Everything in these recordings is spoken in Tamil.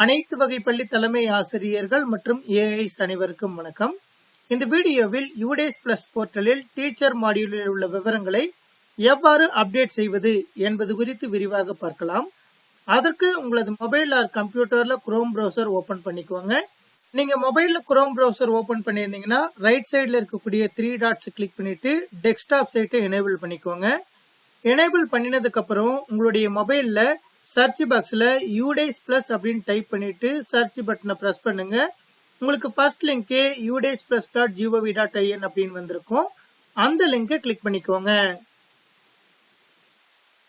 அனைத்து வகை பள்ளி தலைமை ஆசிரியர்கள் மற்றும் ஏஐஸ் அனைவருக்கும் வணக்கம். இந்த வீடியோவில் யூடேஸ் பிளஸ் போர்ட்டலில் டீச்சர் மாடியூலில் உள்ள விவரங்களை எவ்வாறு அப்டேட் செய்வது என்பது குறித்து விரிவாக பார்க்கலாம். அதற்கு உங்களது மொபைல் ஆர் கம்ப்யூட்டர்ல குரோம் ப்ரௌசர் ஓபன் பண்ணிக்கோங்க. நீங்க மொபைல்ல குரோம் ப்ரௌசர் ஓபன் பண்ணியிருந்தீங்கன்னா ரைட் சைட்ல இருக்கக்கூடிய 3 டாட்ஸ் கிளிக் பண்ணிட்டு டெஸ்க்டாப் சைட்டை எனேபிள் பண்ணிக்கோங்க. எனேபிள் பண்ணினதுக்கு அப்புறம் உங்களுடைய மொபைல்ல சர்ச் பாக்ஸ்ல யூடேஸ் பிளஸ் அப்படின்னு டைப் பண்ணிட்டு சர்ச் பட்டனை பிரஸ் பண்ணுங்க. உங்களுக்கு ஃபர்ஸ்ட் லிங்க் udasplus.gov.in அப்படின்னு வந்திருக்கும். அந்த லிங்கை கிளிக் பண்ணிக்கோங்க.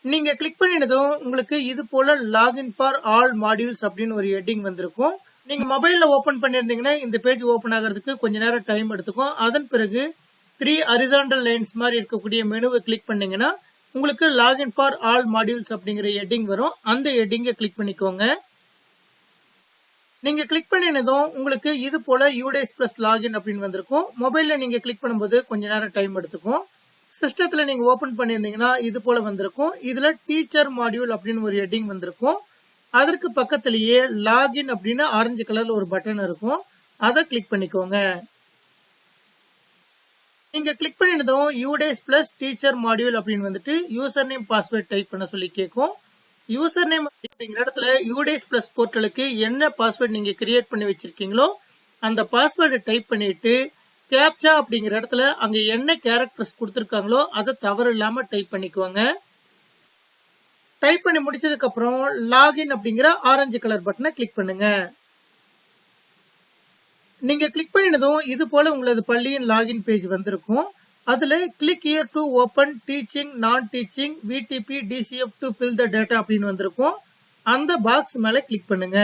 நீங்க கிளிக் பண்ணினதும் உங்களுக்கு இது போல லாகின் ஃபார் ஆல் மாடியூல்ஸ் அப்படின்னு ஒரு ஹெட்டிங் வந்திருக்கும். நீங்க மொபைல்ல ஓபன் பண்ணிருந்தீங்கன்னா இந்த பேஜ் ஓபன் ஆகிறதுக்கு கொஞ்ச நேரம் டைம் எடுத்துக்கும். அதன் பிறகு 3 ஹரிசாண்டல் லைன்ஸ் மாதிரி இருக்கக்கூடிய மெனுவை கிளிக் பண்ணீங்கன்னா உங்களுக்கு லாகின் ஃபார் ஆல் மாடியூல்ஸ் அப்படிங்கிற ஹெட்டிங் வரும். அந்த ஹெட்டிங்கை கிளிக் பண்ணிக்கோங்க. நீங்க கிளிக் பண்ணினதும் உங்களுக்கு இது போல யூடேஸ் பிளஸ் லாகின் அப்படின்னு வந்திருக்கும். மொபைல்ல நீங்க கிளிக் பண்ணும்போது கொஞ்ச நேரம் டைம் எடுத்துக்கும். சிஸ்டத்துல நீங்க ஓபன் பண்ணியிருந்தீங்கன்னா இது போல வந்திருக்கும். இதுல டீச்சர் மாடியூல் அப்படின்னு ஒரு ஹெட்டிங் வந்திருக்கும். அதற்கு பக்கத்திலேயே லாகின் அப்படின்னு ஆரஞ்சு கலர்ல ஒரு பட்டன் இருக்கும். அதை கிளிக் பண்ணிக்கோங்க. நீங்க கிளிக் பண்ணினதும் யூடேஸ் பிளஸ் டீச்சர் மாடியூல் அப்படின்னு வந்துட்டு யூசர் நேம் பாஸ்வேர்ட் டைப் பண்ண சொல்லி கேட்கும். யூசர் நேம் அப்படிங்கிற இடத்துல யூடேஸ் பிளஸ் போர்ட்டலுக்கு என்ன பாஸ்வேர்ட் நீங்க கிரியேட் பண்ணி வச்சிருக்கீங்களோ அந்த பாஸ்வேர்டை டைப் பண்ணிட்டு கேப்சா அப்படிங்கிற இடத்துல அங்க என்ன கேரக்டர்ஸ் கொடுத்திருக்காங்களோ அதை தவறு இல்லாம டைப் பண்ணிக்குவாங்க. டைப் பண்ணி முடிச்சதுக்கு அப்புறம் லாகின் அப்படிங்கிற ஆரஞ்சு கலர் பட்டனை கிளிக் பண்ணுங்க. நீங்க கிளிக் பண்ணினதும் இது போல உங்களது பள்ளியின் லாகின் பேஜ் வந்திருக்கும். அதுல click here to open teaching non teaching VDP DCF to fill the data அப்படின்னு வந்திருக்கும். அந்த பாக்ஸ் மேல கிளிக் பண்ணுங்க.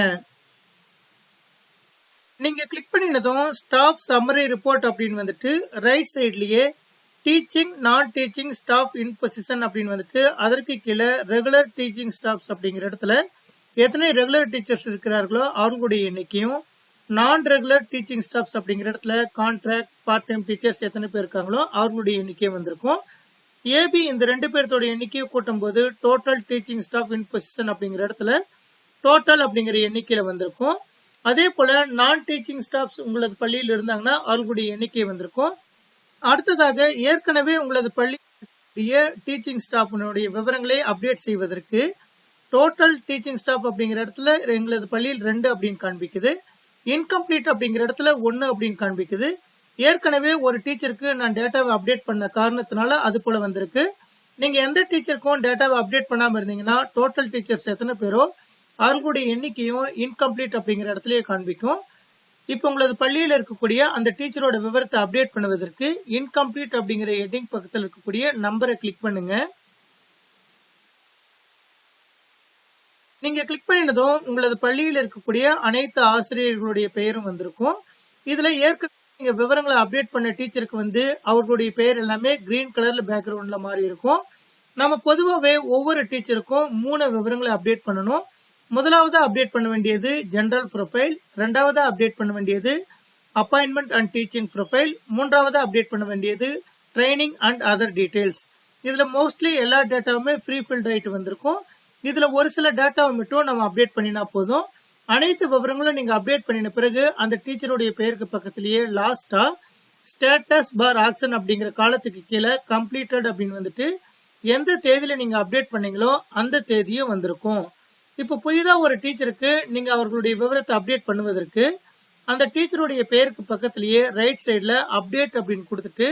நீங்க கிளிக் பண்ணினதும் ஸ்டாஃப் சம்மரி ரிப்போர்ட் அப்படின்னு வந்துட்டு ரைட் சைட்லயே teaching non teaching staff in position அப்படின்னு வந்துட்டு அதற்கு கீழே ரெகுலர் டீச்சிங் ஸ்டாஃப்ஸ் அப்படிங்கிற இடத்துல எத்தனை ரெகுலர் டீச்சர்ஸ் இருக்கிறார்களோ அவர்களுடைய எண்ணிக்கையும், நான் ரெகுலர் டீச்சிங் ஸ்டாஃப்ஸ் அப்படிங்கிற இடத்துல கான்ட்ராக்ட் பார்ட் டைம் டீச்சர்ஸ் எத்தனை பேர் இருக்காங்களோ அவர்களுடைய எண்ணிக்கையும் வந்திருக்கும். ஏபி இந்த 2 பேர்த்தோட எண்ணிக்கையை கூட்டும் போது total teaching staff in position அப்படிங்கிற இடத்துல டோட்டல் அப்படிங்கிற எண்ணிக்கையில வந்திருக்கும். அதே போல நான் டீச்சிங் ஸ்டாஃப்ஸ் உங்களது பள்ளியில் இருந்தாங்கன்னா அவர்களுடைய எண்ணிக்கை வந்திருக்கும். அடுத்ததாக ஏற்கனவே உங்களது பள்ளி டீச்சிங் ஸ்டாஃபினுடைய விவரங்களை அப்டேட் செய்வதற்கு டோட்டல் டீச்சிங் ஸ்டாஃப் அப்படிங்கிற இடத்துல எங்களது பள்ளியில் 2 அப்படின்னு காண்பிக்குது. இன்கம்ப்ளீட் அப்படிங்கிற இடத்துல 1 அப்படின்னு காண்பிக்குது. ஏற்கனவே ஒரு டீச்சருக்கு நான் டேட்டாவை அப்டேட் பண்ண காரணத்தினால அது போல வந்திருக்கு. நீங்க எந்த டீச்சருக்கும் டேட்டாவை அப்டேட் பண்ணாம இருந்தீங்கன்னா டோட்டல் டீச்சர்ஸ் எத்தனை பேரோ அவர்களுடைய எண்ணிக்கையும் இன்கம்ப்ளீட் அப்படிங்கிற இடத்துலயே காண்பிக்கும். இப்போ உங்களது பள்ளியில் இருக்கக்கூடிய அந்த டீச்சரோட விவரத்தை அப்டேட் பண்ணுவதற்கு இன்கம்ப்ளீட் அப்படிங்கிற ஹெட்டிங் பக்கத்தில் இருக்கக்கூடிய நம்பரை கிளிக் பண்ணுங்க. நீங்க கிளிக் பண்ணினதும் உங்களது பள்ளியில் இருக்கக்கூடிய அனைத்து ஆசிரியர்களுடைய பெயரும் வந்திருக்கும். இதுல ஏற்கனவே நீங்க விவரங்களை அப்டேட் பண்ண டீச்சருக்கு வந்து அவர்களுடைய பெயர் எல்லாமே கிரீன் கலர்ல பேக்ரவுண்ட்ல மாறி இருக்கும். நம்ம பொதுவாகவே ஒவ்வொரு டீச்சருக்கும் 3 விவரங்களை அப்டேட் பண்ணணும். முதலாவது அப்டேட் பண்ண வேண்டியது ஜெனரல் ப்ரொஃபைல், ரெண்டாவது அப்டேட் பண்ண வேண்டியது அப்பாயின்மெண்ட் அண்ட் டீச்சிங் ப்ரொஃபைல், மூன்றாவது அப்டேட் பண்ண வேண்டியது ட்ரைனிங் அண்ட் அதர் டீடைல்ஸ். இதுல மோஸ்ட்லி எல்லா டேட்டாவுமே ஃப்ரீ ஃபில்ட் ஆயிட்டு வந்திருக்கும். இதுல ஒரு சில டேட்டாவை மட்டும் நம்ம அப்டேட் பண்ணினா போதும். அனைத்து விவரங்களும் நீங்க அப்டேட் பண்ணின பிறகு அந்த டீச்சருடைய பெயருக்கு பக்கத்திலேயே லாஸ்டா ஸ்டேட்டஸ் பார் ஆக்ஷன் அப்படிங்கிற காலத்துக்கு கீழே கம்ப்ளீட்டட் அப்படின்னு வந்துட்டு எந்த தேதியில நீங்க அப்டேட் பண்ணீங்களோ அந்த தேதியும் வந்திருக்கும். இப்போ புதிதா ஒரு டீச்சருக்கு நீங்க அவர்களுடைய விவரத்தை அப்டேட் பண்ணுவதற்கு அந்த டீச்சருடைய பெயருக்கு பக்கத்திலேயே ரைட் சைட்ல அப்டேட் அப்படின்னு கொடுத்துட்டு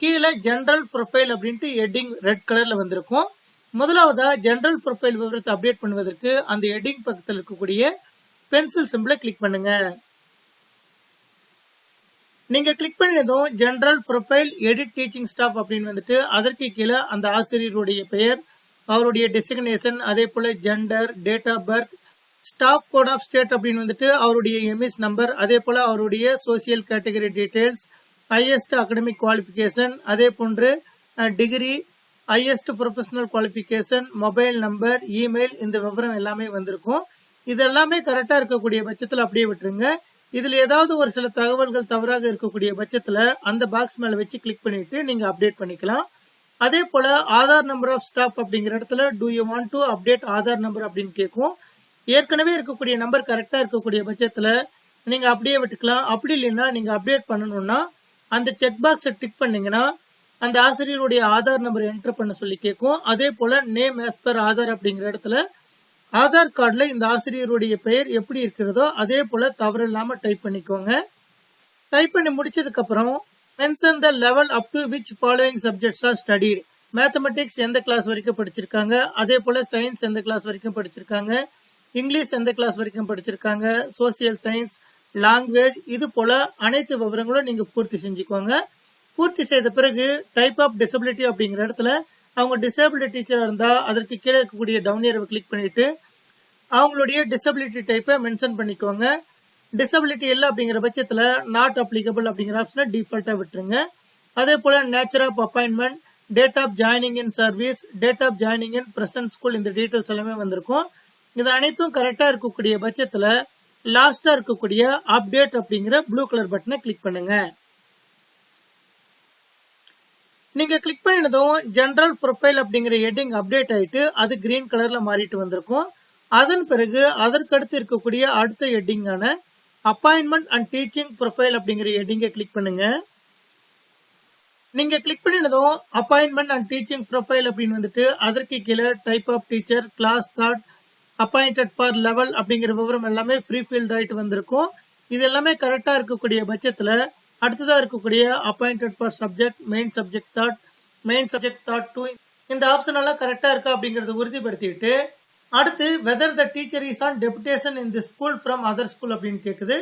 கீழே ஜெனரல் ப்ரொஃபைல் அப்படின்ட்டு ஹெட்டிங் ரெட் கலர்ல வந்திருக்கும். முதலாவதா ஜெனரல் ப்ரொஃபைல் விவரத்தை அப்டேட் பண்ணுவதற்கு அந்த ஹெட்டிங் பக்கத்தில் இருக்கக்கூடிய பென்சில் சிம்பிளை கிளிக் பண்ணுங்க. நீங்க கிளிக் பண்ணதும் general profile edit teaching staff அப்படின்னு வந்துட்டு அதற்கு கீழே அந்த ஆசிரியருடைய பெயர், அவருடைய டெசிக்னேஷன், அதே போல gender, date of birth, staff code of state அப்படின்னு வந்துட்டு அவருடைய எம்எஸ் நம்பர், அதே போல அவருடைய social category details, highest academic qualification, அதே போன்று degree, highest professional qualification, mobile number, email, இந்த விவரம் எல்லாமே வந்திருக்கும். இது எல்லாமே கரெக்டா இருக்கக்கூடிய பட்சத்தில் அப்படியே விட்டுருங்க. இதுல ஏதாவது ஒரு சில தகவல்கள் தவறாக இருக்கக்கூடிய பட்சத்துல அந்த பாக்ஸ் மேல வச்சு கிளிக் பண்ணிட்டு நீங்க அப்டேட் பண்ணிக்கலாம். அதே போல ஆதார் நம்பர் ஆஃப் ஸ்டாஃப் அப்படிங்கிற இடத்துல do you want to update Aadhaar number அப்படின்னு கேட்கும். ஏற்கனவே இருக்கக்கூடிய நம்பர் கரெக்டாக இருக்கக்கூடிய பட்சத்தில் நீங்கள் அப்படியே விட்டுக்கலாம். அப்படி இல்லைன்னா நீங்கள் அப்டேட் பண்ணணும்னா அந்த செக் பாக்ஸை டிக் பண்ணீங்கன்னா அந்த ஆசிரியருடைய ஆதார் நம்பர் என்டர் பண்ண சொல்லி கேட்கும். அதே போல் நேம் ஆஸ் பர் ஆதார் அப்படிங்கிற இடத்துல ஆதார் கார்டில் இந்த ஆசிரியருடைய பெயர் எப்படி இருக்கிறதோ அதே போல் தவறு இல்லாமல் டைப் பண்ணிக்கோங்க. டைப் பண்ணி முடிச்சதுக்கப்புறம் mention the level up to which following subjects are studied. Mathematics எந்த கிளாஸ் வரைக்கும் படிச்சிருக்காங்க, அதே போல் சயின்ஸ் எந்த கிளாஸ் வரைக்கும் படிச்சிருக்காங்க, இங்கிலீஷ் எந்த கிளாஸ் வரைக்கும் படிச்சிருக்காங்க, சோசியல் சயின்ஸ், லாங்குவேஜ், இது போல் அனைத்து விவரங்களும் நீங்கள் பூர்த்தி செஞ்சுக்கோங்க. பூர்த்தி செய்த பிறகு டைப் ஆஃப் டிசபிலிட்டி அப்படிங்கிற இடத்துல அவங்க டிசேபிலிட்டி டீச்சராக இருந்தால் அதற்கு கீழே இருக்கக்கூடிய டவுன் ஏரோவை கிளிக் பண்ணிவிட்டு அவங்களுடைய டிசபிலிட்டி டைப்பை மென்ஷன் பண்ணிக்கோங்க. டிசபிலிட்டி இல்லை அப்படிங்கிற பட்சத்தில் நாட் அப்ளிகபிள் அப்படிங்கிற ஆப்ஷனை டிஃபால்ட்டாக விட்டுருங்க. அதே போல் nature of appointment, date of joining in service, date of joining in present school, இந்த டீட்டெயில்ஸ் எல்லாமே வந்திருக்கும். இது அனைத்தும் கரெக்டாக இருக்கக்கூடிய பட்சத்தில் லாஸ்ட்டாக இருக்கக்கூடிய அப்டேட் அப்படிங்கிற ப்ளூ கலர் பட்டனை கிளிக் பண்ணுங்க. நீங்க கிளிக் பண்ணினதும் ஜெனரல் ப்ரொஃபைல் அப்படிங்கிற ஹெட்டிங் அப்டேட் ஆயிட்டு அது கிரீன் கலர்ல மாறிட்டு வந்திருக்கும். அதன் பிறகு அதற்கடுத்து இருக்கக்கூடிய அடுத்த ஹெட்டிங்கான அப்பாயின்மெண்ட் அண்ட் டீச்சிங் ப்ரொஃபைல் அப்படிங்கிற ஹெட்டிங்கை கிளிக் பண்ணுங்க. நீங்க கிளிக் பண்ணினதும் அப்பாயின்மெண்ட் அண்ட் டீச்சிங் ப்ரொஃபைல் அப்படின்னு வந்துட்டு அதற்கு கீழே type of teacher, class taught, appointed for level அப்படிங்கிற விவரம் எல்லாமே ஃப்ரீ ஃபீல்ட் ஆயிட்டு வந்திருக்கும். இது எல்லாமே கரெக்டா இருக்கக்கூடிய பட்சத்துல அடுத்ததா இருக்கக்கூடிய appointed for subject, main subject thought, main subject thought 2, இந்த ஆப்ஷன் எல்லாம் கரெக்டா இருக்கா அப்படிங்கறத உறுதிப்படுத்திட்டு அடுத்து weather the teacher is on deputation in the school from other school அப்படின்னு கேக்குது.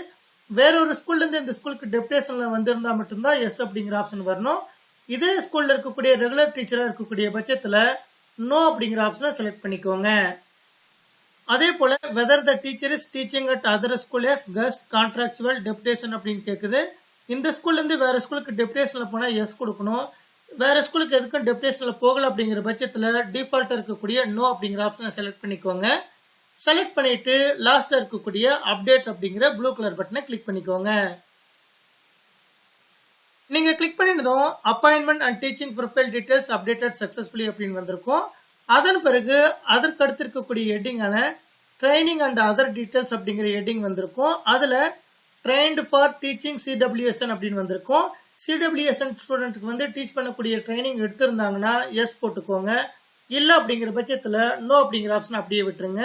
வேறொரு ஸ்கூல்ல இருந்து இந்த ஸ்கூலுக்கு டெபுடேஷன்ல வந்திருந்தா மட்டும்தான் எஸ் அப்படிங்கிற ஆப்ஷன் வரணும். இதே ஸ்கூல்ல இருக்கக்கூடிய ரெகுலர் டீச்சரா இருக்கக்கூடிய பட்சத்துல நோ அப்படிங்கிற ஆப்ஷனை செலக்ட் பண்ணிக்கோங்க. அதே போல whether the teacher is teaching at other school as guest contractual deputation அப்படின்னு கேக்குது. இந்த ஸ்கூல்ல இருந்து வேற ஸ்கூலுக்கு டெபுடேஷன்ல போனா எஸ் கொடுக்கணும். வேற ஸ்கூலுக்கு எதுக்கும் டெபுடேஷன்ல போகல அப்படிங்கிற பட்சத்துல டிஃபால்ட்டா இருக்கக்கூடிய நோ அப்படிங்கிற ஆப்ஷனை செலக்ட் பண்ணிக்கோங்க. செலக்ட் பண்ணிட்டு லாஸ்டா இருக்கக்கூடிய அப்டேட் அப்படிங்கிற ப்ளூ கலர் பட்டனை கிளிக் பண்ணிக்கோங்க. நீங்க கிளிக் பண்ணினதும் appointment and teaching profile details updated successfully அப்படின்னு வந்திருக்கும். அதன் பிறகு அதற்கு அடுத்து இருக்கக்கூடிய ஹெட்டிங்கான ட்ரைனிங் அண்ட் அதர் டீடைல்ஸ் அப்படிங்கிற ஹெட்டிங் வந்திருக்கும். அதுல ட்ரைன்டு ஃபார் டீச்சிங் சிடபிள்யூஎஸ்என் அப்படின்னு வந்திருக்கும். சிடபிள்யூஎஸ்என் ஸ்டூடெண்ட்டுக்கு வந்து டீச் பண்ணக்கூடிய ட்ரைனிங் எடுத்திருந்தாங்கன்னா எஸ் போட்டுக்கோங்க. இல்லை அப்படிங்கிற பட்சத்தில் நோ அப்படிங்கிற ஆப்ஷன் அப்படியே விட்டுருங்க.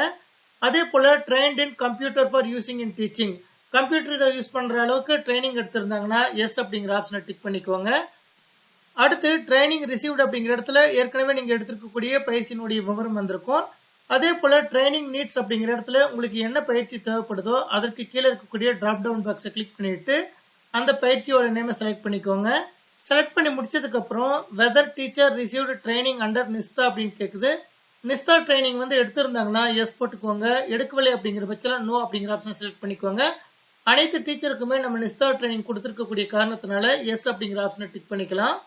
அதே போல் trained in computer for using in teaching, கம்ப்யூட்டரை யூஸ் பண்ணுற அளவுக்கு ட்ரைனிங் எடுத்திருந்தாங்கன்னா எஸ் அப்படிங்கிற ஆப்ஷனை டிக் பண்ணிக்கோங்க. அடுத்து ட்ரைனிங் ரிசீவ்டு அப்படிங்கிற இடத்துல ஏற்கனவே நீங்கள் எடுத்திருக்கக்கூடிய பயிற்சியினுடைய விவரம் வந்திருக்கும். அதே போல ட்ரைனிங் நீட்ஸ் அப்படிங்கிற இடத்துல உங்களுக்கு என்ன பயிற்சி தேவைப்படுதோ அதற்கு கீழே இருக்கக்கூடிய டிராப் டவுன் பாக்ஸை கிளிக் பண்ணிட்டு அந்த பயிற்சியோட நேமை செலக்ட் பண்ணிக்கோங்க. செலக்ட் பண்ணி முடிச்சதுக்கு அப்புறம் whether teacher received training under Nishtha அப்படின்னு கேக்குது. நிஸ்தா ட்ரைனிங் வந்து எடுத்திருந்தாங்கன்னா எஸ் போட்டுக்கோங்க. எடுக்கவில்லை அப்படிங்கிற பட்சத்தில் நோ அப்படிங்கிற ஆப்ஷன் செலக்ட் பண்ணிக்கோங்க. அனைத்து டீச்சருக்குமே நம்ம நிஸ்தா ட்ரைனிங் கொடுத்துருக்கக்கூடிய காரணத்தினால எஸ் அப்படிங்கிற ஆப்ஷனை டிக் பண்ணிக்கலாம்.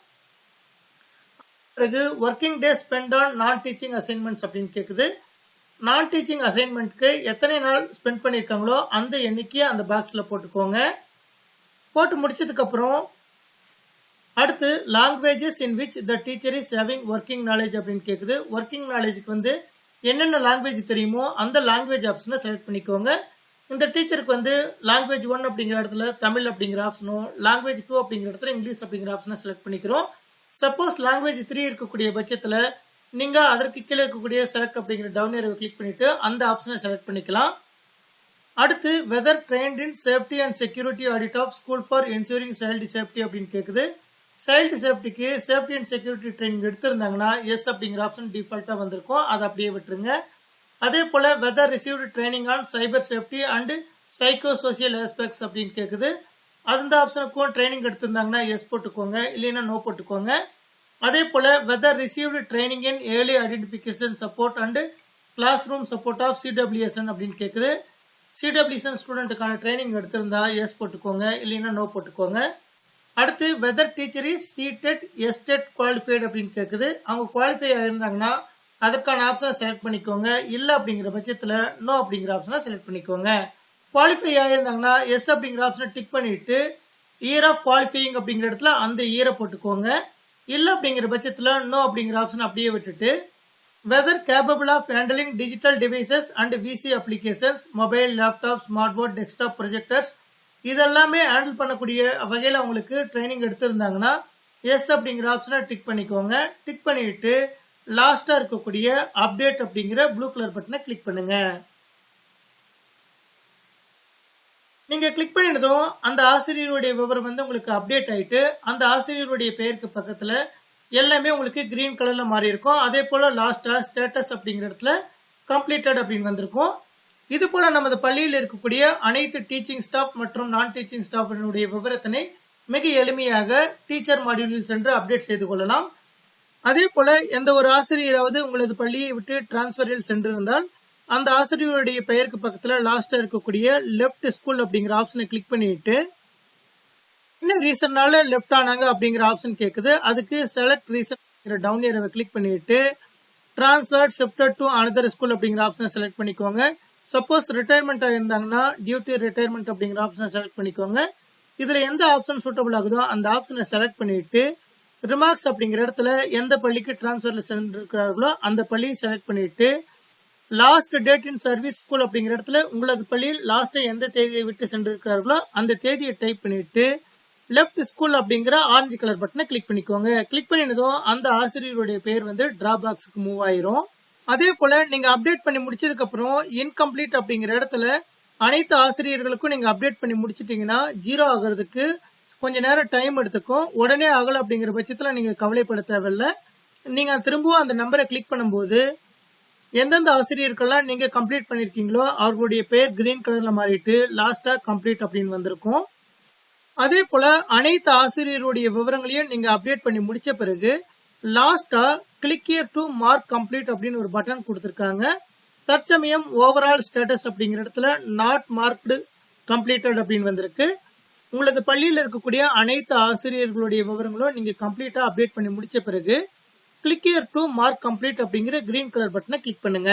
பிறகு ஒர்க்கிங் டே ஸ்பெண்ட் ஆன் நான் டீச்சிங் அசைன்மெண்ட்ஸ் அப்படின்னு கேக்குது. நான் டீச்சிங் அசைன்மெண்ட்க்கு எத்தனை நாள் ஸ்பெண்ட் பண்ணியிருக்காங்களோ அந்த எண்ணிக்கையை அந்த பாக்ஸில் போட்டுக்கோங்க. போட்டு முடிச்சதுக்கு அப்புறம் அடுத்து languages in which the teacher is having working knowledge அப்படின்னு கேக்குது. ஒர்க்கிங் நாலேஜுக்கு வந்து என்னென்ன லாங்குவேஜ் தெரியுமோ அந்த லாங்குவேஜ் ஆப்ஷனை செலக்ட் பண்ணிக்கோங்க. இந்த டீச்சருக்கு வந்து லாங்குவேஜ் 1 அப்படிங்கிற இடத்துல தமிழ் அப்படிங்கிற ஆப்ஷனும், லாங்குவேஜ் 2 அப்படிங்கிற இடத்துல இங்கிலீஷ் அப்படிங்கிற ஆப்ஷனை செலக்ட் பண்ணிக்கிறோம். சப்போஸ் லாங்குவேஜ் 3 இருக்கக்கூடிய பட்சத்தில் நீங்க அதற்கு கீழே இருக்கக்கூடிய செலக்ட் அப்படிங்கிற டவுன் ஏரோவை கிளிக் பண்ணிட்டு அந்த ஆப்ஷனை செலக்ட் பண்ணிக்கலாம். அடுத்து whether trained in safety and security audit of school for ensuring child safety அப்படின்னு கேக்குது. சைல்டு சேஃப்டிக்கு சேஃப்டி அண்ட் செக்யூரிட்டி ட்ரைனிங் எடுத்திருந்தாங்கன்னா எஸ் அப்படிங்கிற ஆப்ஷன் டிஃபால்ட்டா வந்திருக்கும். அதை அப்படியே விட்டுருங்க. அதே போல whether received training on cyber safety and psycho social aspects அப்படின்னு கேக்குது. அந்த ஆப்ஷனுக்கும் ட்ரைனிங் எடுத்திருந்தாங்கன்னா எஸ் போட்டுக்கோங்க, இல்லைன்னா நோ போட்டுக்கோங்க. அதே போல whether received training in early identification support and classroom support of CWSN அப்படின்னு கேக்குது. சிடபிள்யூஎஸ்என் ஸ்டூடெண்ட்டுக்கான ட்ரைனிங் எடுத்திருந்தா எஸ் போட்டுக்கோங்க, இல்லைன்னா நோ போட்டுக்கோங்க. அடுத்து whether teacher is CTET STET qualified அப்படின்னு கேக்குது. அவங்க குவாலிஃபை ஆயிருந்தாங்கன்னா அதற்கான ஆப்ஷனை செலக்ட் பண்ணிக்கோங்க. இல்லை அப்படிங்கிற பட்சத்தில் நோ அப்படிங்கிற ஆப்ஷனை செலக்ட் பண்ணிக்கோங்க. குவாலிஃபை ஆயிருந்தாங்கன்னா எஸ் அப்படிங்கிற ஆப்ஷனை டிக் பண்ணிட்டு இயர் ஆஃப் குவாலிஃபையிங் அப்படிங்கிற இடத்துல அந்த இயரை போட்டுக்கோங்க. இல்லை அப்படிங்கிற பட்சத்தில் நோ அப்படிங்கிற ஆப்ஷன் அப்படியே விட்டுட்டு whether capable of handling digital devices and VC applications, mobile, laptop, smartboard, desktop projectors இதெல்லாமே ஹேண்டில் பண்ணக்கூடிய வகையில் உங்களுக்கு ட்ரைனிங் எடுத்திருந்தாங்கன்னா எஸ் அப்படிங்கிற ஆப்ஷனை டிக் பண்ணிக்கோங்க. டிக் பண்ணிட்டு லாஸ்டா இருக்கக்கூடிய அப்டேட் அப்படிங்கிற ப்ளூ கலர் பட்டனை கிளிக் பண்ணுங்க. நீங்க கிளிக் பண்ணினதும் அந்த ஆசிரியருடைய விவரம் உங்களுக்கு அப்டேட் ஆயிட்டு அந்த ஆசிரியருடைய பெயருக்கு பக்கத்துல எல்லாமே உங்களுக்கு கிரீன் கலர்ல மாறி இருக்கும். அதே போல லாஸ்டா ஸ்டேட்டஸ் அப்படிங்கிற இடத்துல கம்ப்ளீட்டட் அப்படின்னு வந்திருக்கும். இது போல நமது பள்ளியில் இருக்கக்கூடிய அனைத்து டீச்சிங் ஸ்டாஃப் மற்றும் நான் டீச்சிங் ஸ்டாஃபினுடைய விவரத்தினை மிக எளிமையாக டீச்சர் மாடியூலில் சென்று அப்டேட் செய்து கொள்ளலாம். அதே போல எந்த ஒரு ஆசிரியராவது உங்களது பள்ளியை விட்டு டிரான்ஸ்பரில் சென்றிருந்தால் அந்த ஆசிரியருடைய பெயருக்கு பக்கத்துல லாஸ்டா இருக்கக்கூடிய லெஃப்ட் ஸ்கூல் அப்படிங்கிற ஆப்ஷனை கிளிக் பண்ணிட்டு என்ன ரீசன்னால லெஃப்ட் ஆனாங்க அப்படிங்கிற ஆப்ஷன் கேக்குது. அதுக்கு செலக்ட் ரீசன் டவுன் ஏரோவை கிளிக் பண்ணிட்டு transfer shifted to another school அப்படிங்கிற ஆப்ஷனை செலக்ட் பண்ணிக்கோங்க. சப்போஸ் ரிட்டையர்மெண்ட் ஆயிருந்தாங்கன்னா டியூ டு ரிட்டையர்மெண்ட் அப்படிங்கிற ஆப்ஷனை செலக்ட் பண்ணிக்கோங்க. இதுல எந்த ஆப்ஷன் சூட்டபிள் ஆகுதோ அந்த ஆப்ஷனை செலக்ட் பண்ணிட்டு ரிமார்க்ஸ் அப்படிங்கிற இடத்துல எந்த பள்ளிக்கு டிரான்ஸ்ஃபர்ல சென்றிருக்கிறார்களோ அந்த பள்ளியை செலக்ட் பண்ணிட்டு லாஸ்ட் டேட் இன் சர்வீஸ் ஸ்கூல் அப்படிங்கிற இடத்துல உங்களது பள்ளியில் லாஸ்ட் எந்த தேதியை விட்டு சென்றிருக்கிறார்களோ அந்த தேதியை டைப் பண்ணிட்டு லெஃப்ட் ஸ்கூல் அப்படிங்கிற ஆரஞ்சு கலர் பட்டனை கிளிக் பண்ணிக்கோங்க. கிளிக் பண்ணினதும் அந்த ஆசிரியருடைய பேர் டிராப் பாக்ஸுக்கு மூவ் ஆயிரும். அதே போல நீங்க அப்டேட் பண்ணி முடிச்சதுக்கு அப்புறம் இன்கம்ப்ளீட் அப்படிங்கிற இடத்துல அனைத்து ஆசிரியர்களுக்கும் நீங்க அப்டேட் பண்ணி முடிச்சிட்டீங்கன்னா 0 ஆகிறதுக்கு கொஞ்ச நேரம் டைம் எடுத்துக்கும். உடனே ஆகல அப்படிங்கிற பட்சத்துல நீங்க கவலைப்பட தேவையில்லை. நீங்க திரும்பவும் அந்த நம்பரை கிளிக் பண்ணும்போது எந்தெந்த ஆசிரியர்கள்லாம் நீங்க கம்ப்ளீட் பண்ணிருக்கீங்களோ அவர்களுடைய பேர் கிரீன் கலர்ல மாறிட்டு லாஸ்டா கம்ப்ளீட் அப்படின்னு வந்திருக்கும். அதே போல அனைத்து ஆசிரியருடைய விவரங்களையும் நீங்க அப்டேட் பண்ணி முடிச்ச பிறகு லாஸ்டா click here to mark complete அப்படின்னு ஒரு பட்டன் கொடுத்திருக்காங்க. தற்சமயம் ஓவரால் ஸ்டேட்டஸ் அப்படிங்கிற இடத்துல நாட் மார்க்டு கம்ப்ளீட்டட் அப்படின்னு வந்திருக்கு. உங்களது பள்ளியில் இருக்கக்கூடிய அனைத்து ஆசிரியர்களுடைய விவரங்களும் நீங்க கம்ப்ளீட்டா அப்டேட் பண்ணி முடிச்ச பிறகு click here to mark complete அப்படிங்கிற கிரீன் கலர் பட்டனை கிளிக் பண்ணுங்க.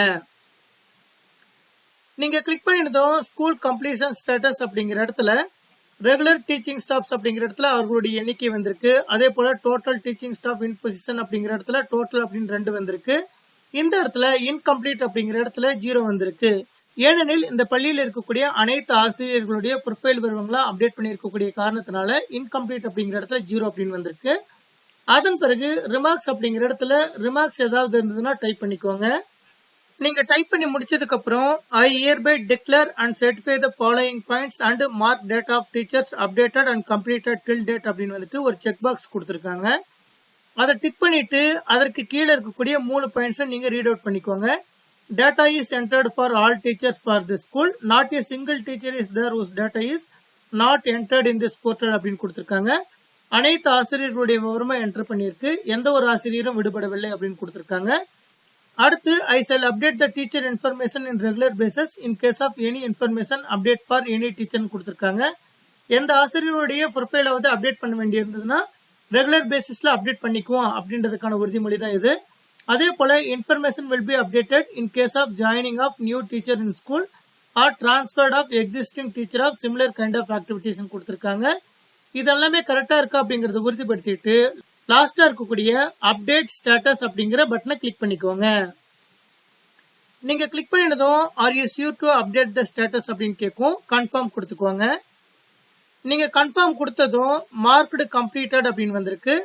நீங்க கிளிக் பண்ணினதும் ஸ்கூல் கம்ப்ளீஷன் ஸ்டேட்டஸ் அப்படிங்கிற இடத்துல ரெகுலர் டீச்சிங் ஸ்டாஃப்ஸ் அப்படிங்கிற இடத்துல அவர்களுடைய எண்ணிக்கை வந்திருக்கு. அதே போல total teaching staff in position அப்படிங்கிற இடத்துல டோட்டல் அப்படின்னு 2 வந்திருக்கு. இந்த இடத்துல இன்கம்ப்ளீட் அப்படிங்கிற இடத்துல 0 வந்திருக்கு. ஏனெனில் இந்த பள்ளியில் இருக்கக்கூடிய அனைத்து ஆசிரியர்களுடைய ப்ரொஃபைல் விவரங்களை அப்டேட் பண்ணி இருக்கக்கூடிய காரணத்தினால இன்கம்ப்ளீட் அப்படிங்கிற இடத்துல 0 அப்படின்னு வந்திருக்கு. அதன் பிறகு ரிமார்க்ஸ் அப்படிங்கிற இடத்துல ரிமார்க்ஸ் ஏதாவது இருந்ததுன்னா டைப் பண்ணிக்கோங்க. நீங்க டைப் பண்ணி முடிச்சதுக்கு அப்புறம் ஐ hereby declare and certify the following points and mark data of teachers updated and completed till date அப்படின்னு ஒரு செக் பாக்ஸ் கொடுத்திருக்காங்க. அதை டிக் பண்ணிட்டு அதற்கு கீழே இருக்கக்கூடிய 3 பாயிண்ட்ஸ் நீங்க ரீட் அவுட் பண்ணிக்கோங்க. Data is entered for all teachers for this school. Not a single teacher is there whose data is not entered in this portal அப்படின்னு கொடுத்திருக்காங்க. அனைத்து ஆசிரியர்களுடைய விவரமா என்டர் பண்ணிருக்கு. எந்த ஒரு ஆசிரியரும் விடுபடவில்லை அப்படின்னு கொடுத்திருக்காங்க. அடுத்து I shall update the teacher information in regular basis in case of any information update for any teacher கொடுத்திருக்காங்க. எந்த ஆசிரியருடைய ப்ரொஃபைலாவது அப்டேட் பண்ண வேண்டி இருந்ததுன்னா ரெகுலர் பேசிஸ்ல அப்டேட் பண்ணிக்குவோம் அப்படின்றதுக்கான உறுதிமொழி தான் இது. அதே போல information will be updated in case of joining of new teacher in school or transferred of existing teacher of similar kind of activities கொடுத்திருக்காங்க. இதெல்லாமே கரெக்டா இருக்கா அப்படிங்கறத உறுதிப்படுத்திட்டு லாஸ்டா இருக்கக்கூடிய அப்டேட் ஸ்டேட்டஸ் அப்படிங்கிற பட்டனை கிளிக் பண்ணிக்கோங்க. நீங்க கிளிக் பண்ணினதும் are you sure to update the status அப்படின்னு கேட்கும். கன்ஃபார்ம் கொடுத்துக்கோங்க. நீங்க கன்ஃபார்ம் கொடுத்ததும் மார்க்டு கம்ப்ளீட்டட் அப்படின்னு வந்திருக்கு.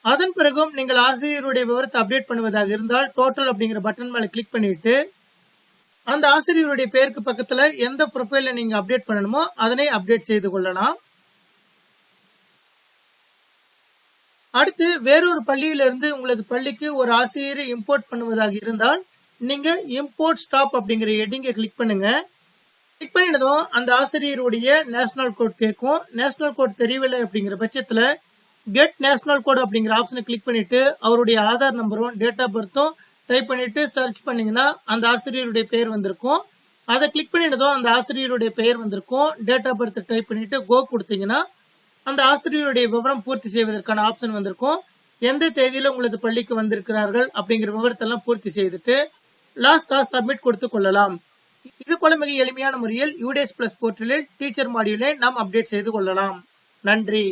அதன் பிறகும் நீங்கள் ஆசிரியருடைய விவரத்தை அப்டேட் பண்ணுவதாக இருந்தால் டோட்டல் அப்படிங்கிற பட்டன் மேல கிளிக் பண்ணிட்டு அந்த ஆசிரியருடைய பெயருக்கு பக்கத்துல எந்த ப்ரொஃபைல நீங்க அப்டேட் பண்ணணுமோ அதனை அப்டேட் செய்து கொள்ளலாம். அடுத்து வேறொரு பள்ளியிலிருந்து உங்களது பள்ளிக்கு ஒரு ஆசிரியரை இம்போர்ட் பண்ணுவதாக இருந்தால் நீங்க இம்போர்ட் ஸ்டாப் அப்படிங்கிற ஹெட்டிங்கை கிளிக் பண்ணுங்க. கிளிக் பண்ணினதும் அந்த ஆசிரியருடைய நேஷனல் கோட் கேட்கும். நேஷனல் கோட் தெரியவில்லை அப்படிங்கிற பட்சத்துல கெட் நேஷனல் கோட் அப்படிங்கிற ஆப்ஷனை கிளிக் பண்ணிட்டு அவருடைய ஆதார் நம்பரும் டேட் ஆஃப் பர்த்தும் டைப் பண்ணிட்டு சர்ச் பண்ணீங்கன்னா அந்த ஆசிரியருடைய பெயர் வந்திருக்கும். அதை கிளிக் பண்ணினதும் அந்த ஆசிரியருடைய பெயர் வந்திருக்கும். டேட் ஆஃப் பர்த் டைப் பண்ணிட்டு கோ கொடுத்தீங்கன்னா அந்த ஆசிரியருடைய விவரம் பூர்த்தி செய்வதற்கான ஆப்ஷன் வந்திருக்கும். எந்த தேதியில உங்களது பள்ளிக்கு வந்திருக்கிறார்கள் அப்படிங்கிற விவரத்தெல்லாம் பூர்த்தி செய்துட்டு லாஸ்டா சப்மிட் கொடுத்து கொள்ளலாம். இது போல மிக எளிமையான முறையில் UDS Plus போர்ட்டலில் டீச்சர் மாடியூலை நாம் அப்டேட் செய்து கொள்ளலாம். நன்றி.